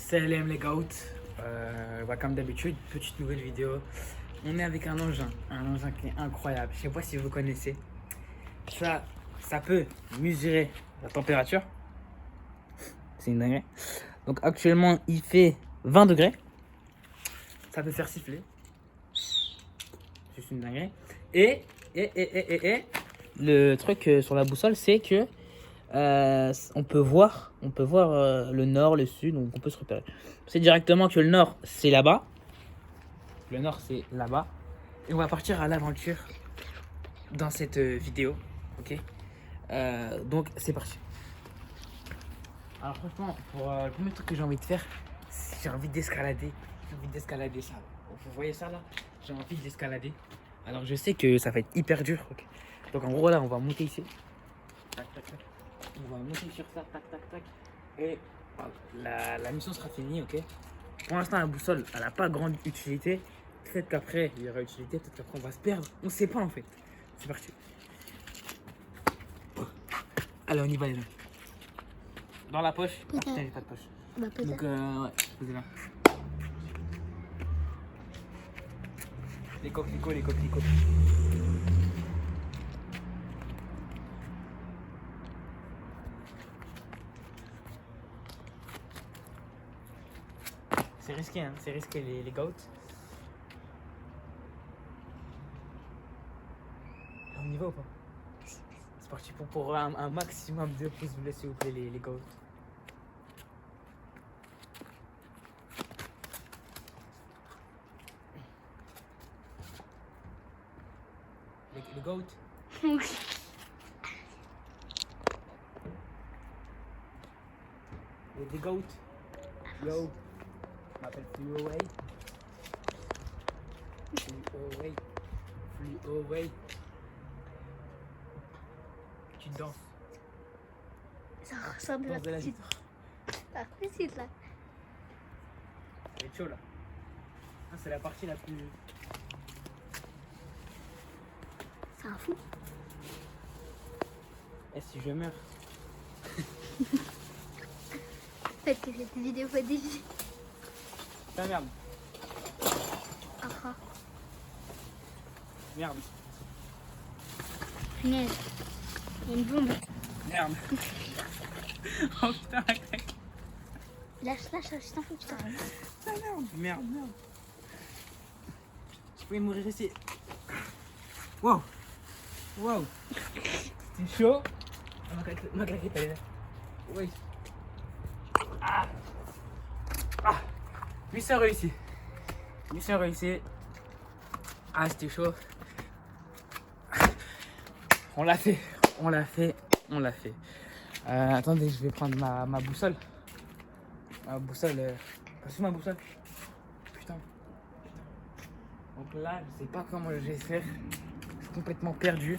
Salam les gars, comme d'habitude, petite nouvelle vidéo. On est avec un engin qui est incroyable. Je sais pas si vous connaissez. Ça peut mesurer la température. C'est une dinguerie. Donc actuellement il fait 20 degrés. Ça peut faire siffler. C'est une dinguerie. Et le truc sur la boussole, c'est que on peut voir le nord, le sud, donc on peut se repérer. C'est directement que le nord c'est là-bas. Le nord c'est là-bas. Et on va partir à l'aventure dans cette vidéo. Ok. Donc c'est parti. Alors franchement, pour le premier truc que j'ai envie de faire, j'ai envie d'escalader. J'ai envie d'escalader ça. Vous voyez ça là? J'ai envie d'escalader. Alors je sais que ça va être hyper dur. Okay. Donc en gros là on va monter ici. Tac tac tac. On va monter sur ça, tac tac tac. Et voilà, la mission sera finie, ok. Pour l'instant la boussole elle n'a pas grande utilité. Peut-être qu'après il y aura utilité, peut-être qu'après on va se perdre. On sait pas en fait. C'est parti. Allez on y va les gars. Dans la poche. Ah putain j'ai pas de poche. Bah, donc ouais, posez-la. Les coquelicots, les coquelicots. C'est risqué, hein, c'est risqué les goats. On y va ou pas? C'est parti pour un maximum de pouces bleus s'il vous plaît les goats. Les goats. Oui. Les goats. Yo. Je m'appelle Fluoway. Fluoway. Fluoway. Tu danses. Ça ressemble à Danse de la petite. La petite là. Ça va être chaud là. Ah, c'est la partie la plus. C'est un fou. Et si je meurs? Peut-être que cette vidéo va défiler. Putain merde. Ah, Merde. punaise. Il y a une bombe. Merde. Oh putain la claque. Lâche, je t'en fous, putain. Ah merde. Merde. Je pouvais mourir ici. Wow. Wow. C'est chaud. Ma claquette elle est là. Oui. Mission réussie. Mission réussie. Ah c'était chaud. On l'a fait. Attendez, je vais prendre ma boussole. Ma boussole. Passez ma boussole. Putain. Donc là, je sais pas comment je vais faire. Je suis complètement perdu.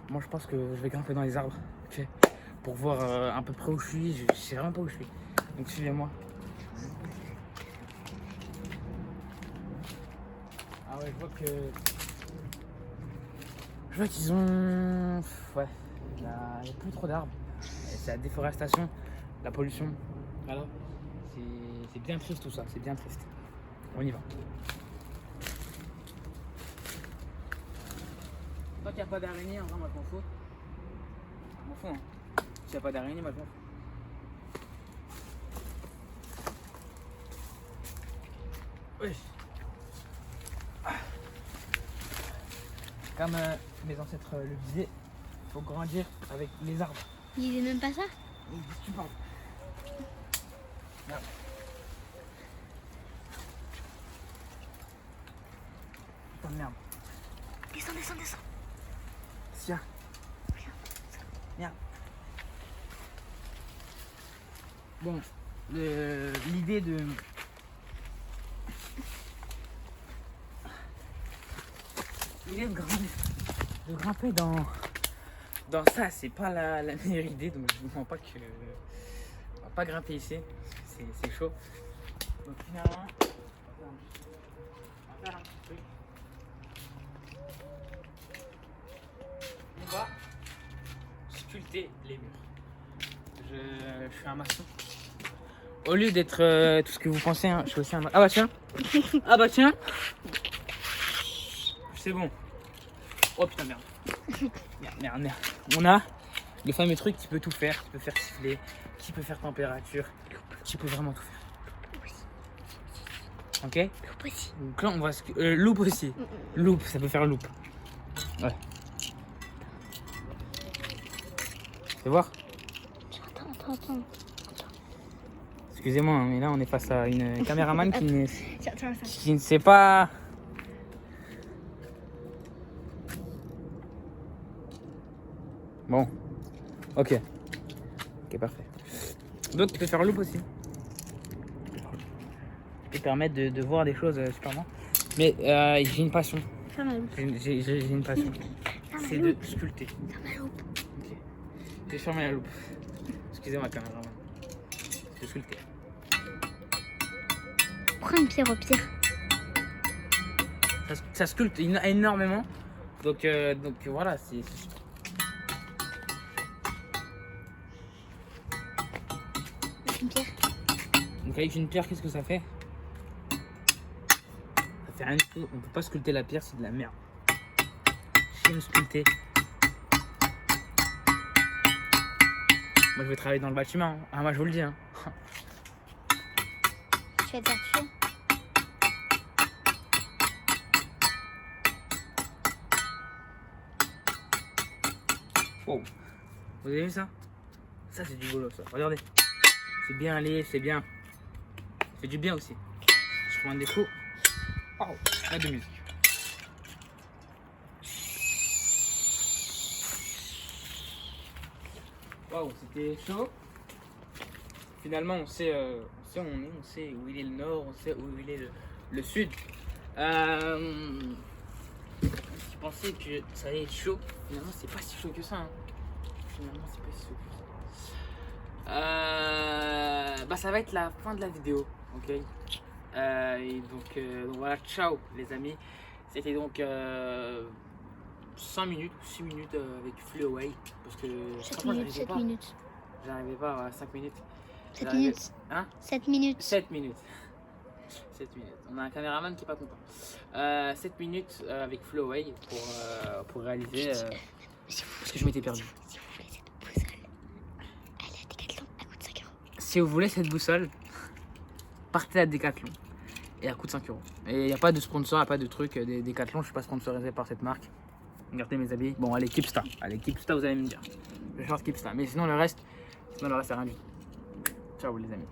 Moi, je pense que je vais grimper dans les arbres. Ok. Pour voir à peu près où je suis. Je sais vraiment pas où je suis. Donc suivez-moi. Ah ouais, je vois qu'ils ont. Ouais. Il n'y a plus trop d'arbres. C'est la déforestation, la pollution. Alors, c'est bien triste tout ça, c'est bien triste. On y va. Tant qu'il n'y a pas d'araignée, en vrai, moi je m'en fous. Je m'en fous, hein. S'il n'y a pas d'araignée, moi je m'en fous. Oui. Comme mes ancêtres le disaient, il faut grandir avec les arbres. Il est même pas ça. Tu parles. Merde. Putain de merde. Descends. Sia. Merde. Bon, l'idée de grimper dans ça, c'est pas la meilleure idée, donc je ne comprends pas que on va pas grimper ici, c'est chaud. Donc finalement, on va faire un petit truc. On va sculpter les murs. Je suis un maçon. au lieu d'être tout ce que vous pensez, hein, je suis aussi un... Ah bah tiens. Ah bah tiens. C'est bon. Oh putain, merde. Merde. On a le fameux truc qui peut tout faire, qui peut faire siffler, qui peut faire température, qui peut vraiment tout faire. Ok? Loupe aussi. Donc là, on va... loupe aussi. Loupe, ça peut faire loupe. Ouais. Tu veux voir? Attends. Excusez-moi, hein, mais là, on est face à une caméraman qui ne Attends. sait pas... Bon. Ok, parfait. Donc, tu peux faire loupe aussi. Et permettre de voir des choses super bien. Mais j'ai une passion. Ferme la loupe. J'ai une passion. C'est de sculpter. Ferme la loupe. Ok. J'ai fermé la loupe. Excusez-moi, caméraman. De sculpter. Prends une pierre au pire. Ça sculpte énormément. Donc voilà, c'est... Une pierre. Donc avec une pierre, qu'est-ce que ça fait? Ça fait rien du tout. On peut pas sculpter la pierre, c'est de la merde. J'aime sculpter. Moi je vais travailler dans le bâtiment. Hein. Ah moi je vous le dis. Hein. Tu vas te faire tuer. Wow. Vous avez vu ça? Ça c'est du boulot ça. Regardez. C'est bien lisse, c'est bien. Ça fait du bien aussi. Je prends des coups. Oh, pas de musique. Waouh, c'était chaud. Finalement, on sait où on est, on sait où il est le nord, on sait où il est le sud. Je pensais que ça allait être chaud. Finalement, c'est pas si chaud que ça. Hein. Finalement, c'est pas si chaud que ça. Ça va être la fin de la vidéo, ok. Et donc voilà, ciao les amis. C'était donc 5 minutes ou 6 minutes avec Flew-Away parce que 7 minutes, 7 minutes. J'arrivais pas à 5 minutes. 7 minutes. Hein? 7 minutes. 7 minutes. 7 minutes. On a un caméraman qui est pas content. 7 minutes avec Flew-Away pour réaliser parce que je m'étais perdu. Si vous voulez cette boussole, elle est à Decathlon. Elle coûte 5 €. Si vous voulez cette boussole, partez à Decathlon. Et elle coûte 5 €. Et il n'y a pas de sponsor, il n'y a pas de truc. Decathlon, je suis pas sponsorisé par cette marque. Regardez mes habits. Bon, allez, Keepsta. Allez, Keepsta, vous allez me dire. Je cherche Keepsta. Mais sinon, le reste, c'est rien du tout. Ciao, les amis.